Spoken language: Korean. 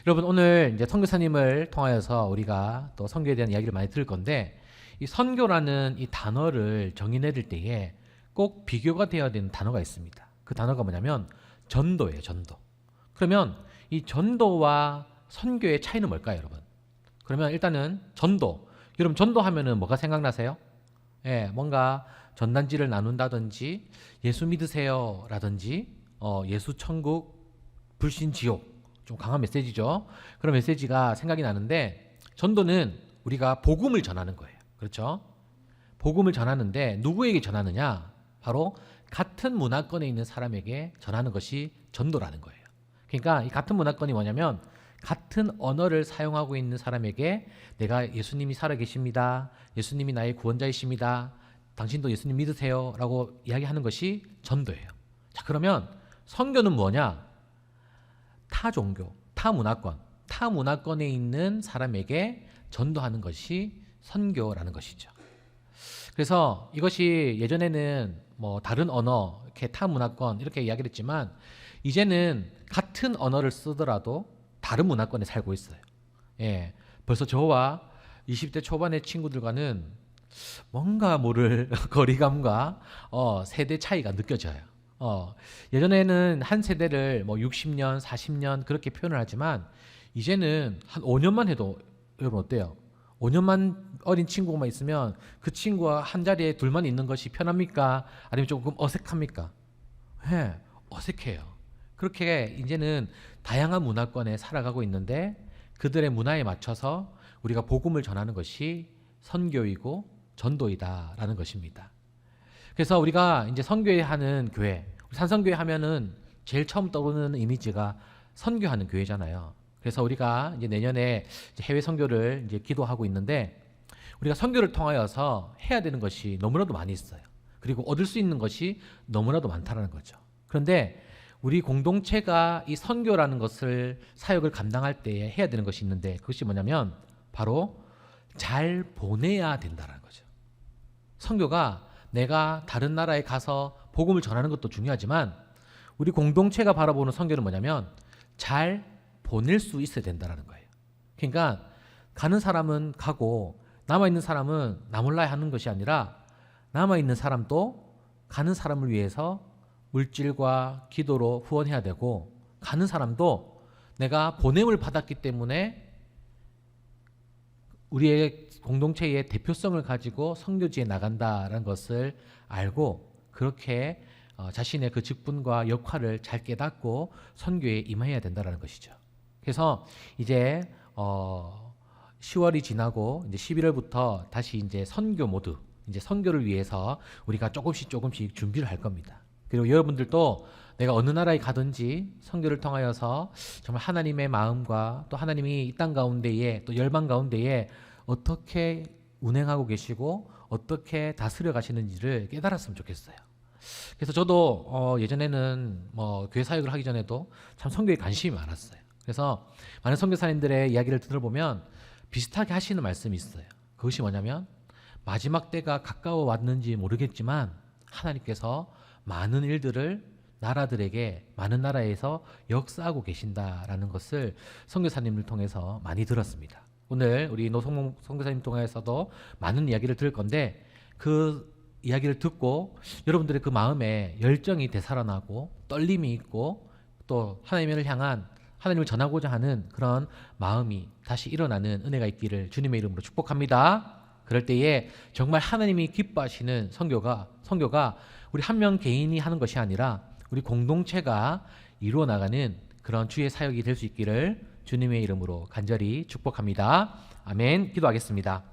여러분 오늘 이제 선교사님을 통하여서 우리가 또 선교에 대한 이야기를 많이 들을 건데 이 선교라는 이 단어를 정의내릴 때에 꼭 비교가 되어야 되는 단어가 있습니다. 그 단어가 뭐냐면 전도예요, 전도. 그러면 이 전도와 선교의 차이는 뭘까요, 여러분? 그러면 일단은 전도. 여러분 전도하면은 뭐가 생각나세요? 예, 뭔가 전단지를 나눈다든지 예수 믿으세요라든지 예수 천국 불신 지옥 좀 강한 메시지죠. 그런 메시지가 생각이 나는데 전도는 우리가 복음을 전하는 거예요. 그렇죠? 복음을 전하는데 누구에게 전하느냐? 바로 같은 문화권에 있는 사람에게 전하는 것이 전도라는 거예요. 그러니까 이 같은 문화권이 뭐냐면 같은 언어를 사용하고 있는 사람에게 내가 예수님이 살아계십니다. 예수님이 나의 구원자이십니다. 당신도 예수님 믿으세요. 라고 이야기하는 것이 전도예요. 자, 그러면 선교는 뭐냐? 타 종교, 타 문화권에 있는 사람에게 전도하는 것이 선교라는 것이죠. 그래서 이것이 예전에는 뭐 다른 언어, 이렇게 타 문화권 이렇게 이야기를 했지만 이제는 같은 언어를 쓰더라도 다른 문화권에 살고 있어요. 예, 벌써 저와 20대 초반의 친구들과는 뭔가 모를 거리감과 세대 차이가 느껴져요. 예전에는 한 세대를 뭐 60년, 40년 그렇게 표현을 하지만 이제는 한 5년만 해도 여러분 어때요? 5년만 어린 친구만 있으면 그 친구와 한 자리에 둘만 있는 것이 편합니까? 아니면 조금 어색합니까? 네, 어색해요. 그렇게 이제는 다양한 문화권에 살아가고 있는데 그들의 문화에 맞춰서 우리가 복음을 전하는 것이 선교이고 전도이다라는 것입니다. 그래서 우리가 이제 선교회 하는 교회, 산성교회 하면은 제일 처음 떠오르는 이미지가 선교하는 교회잖아요. 그래서 우리가 이제 내년에 이제 해외 선교를 이제 기도하고 있는데 우리가 선교를 통하여서 해야 되는 것이 너무나도 많이 있어요. 그리고 얻을 수 있는 것이 너무나도 많다는 거죠. 그런데 우리 공동체가 이 선교라는 것을 사역을 감당할 때에 해야 되는 것이 있는데 그것이 뭐냐면 바로 잘 보내야 된다는 거죠. 선교가 내가 다른 나라에 가서 복음을 전하는 것도 중요하지만 우리 공동체가 바라보는 선교는 뭐냐면 잘 보낼 수 있어야 된다는 거예요. 그러니까 가는 사람은 가고 남아있는 사람은 나몰라야 하는 것이 아니라 남아있는 사람도 가는 사람을 위해서 물질과 기도로 후원해야 되고 가는 사람도 내가 보냄을 받았기 때문에 우리의 공동체의 대표성을 가지고 선교지에 나간다라는 것을 알고 그렇게 자신의 그 직분과 역할을 잘 깨닫고 선교에 임해야 된다는 것이죠. 그래서 이제 10월이 지나고 이제 11월부터 다시 이제 선교 모드, 이제 선교를 위해서 우리가 조금씩 준비를 할 겁니다. 그리고 여러분들도 내가 어느 나라에 가든지 선교를 통하여서 정말 하나님의 마음과 또 하나님이 이 땅 가운데에 또 열방 가운데에 어떻게 운행하고 계시고 어떻게 다스려 가시는지를 깨달았으면 좋겠어요. 그래서 저도 예전에는 뭐 교회 사역을 하기 전에도 참 선교에 관심이 많았어요. 그래서 많은 선교사님들의 이야기를 들어보면 비슷하게 하시는 말씀이 있어요. 그것이 뭐냐면 마지막 때가 가까워 왔는지 모르겠지만 하나님께서 많은 일들을 나라들에게 많은 나라에서 역사하고 계신다라는 것을 선교사님을 통해서 많이 들었습니다. 오늘 우리 노성몽 선교사님 통해서도 많은 이야기를 들을 건데 그 이야기를 듣고 여러분들의 그 마음에 열정이 되살아나고 떨림이 있고 또 하나님을 향한 하나님을 전하고자 하는 그런 마음이 다시 일어나는 은혜가 있기를 주님의 이름으로 축복합니다. 그럴 때에 정말 하나님이 기뻐하시는 선교가 우리 한 명 개인이 하는 것이 아니라 우리 공동체가 이루어 나가는 그런 주의 사역이 될 수 있기를 주님의 이름으로 간절히 축복합니다. 아멘. 기도하겠습니다.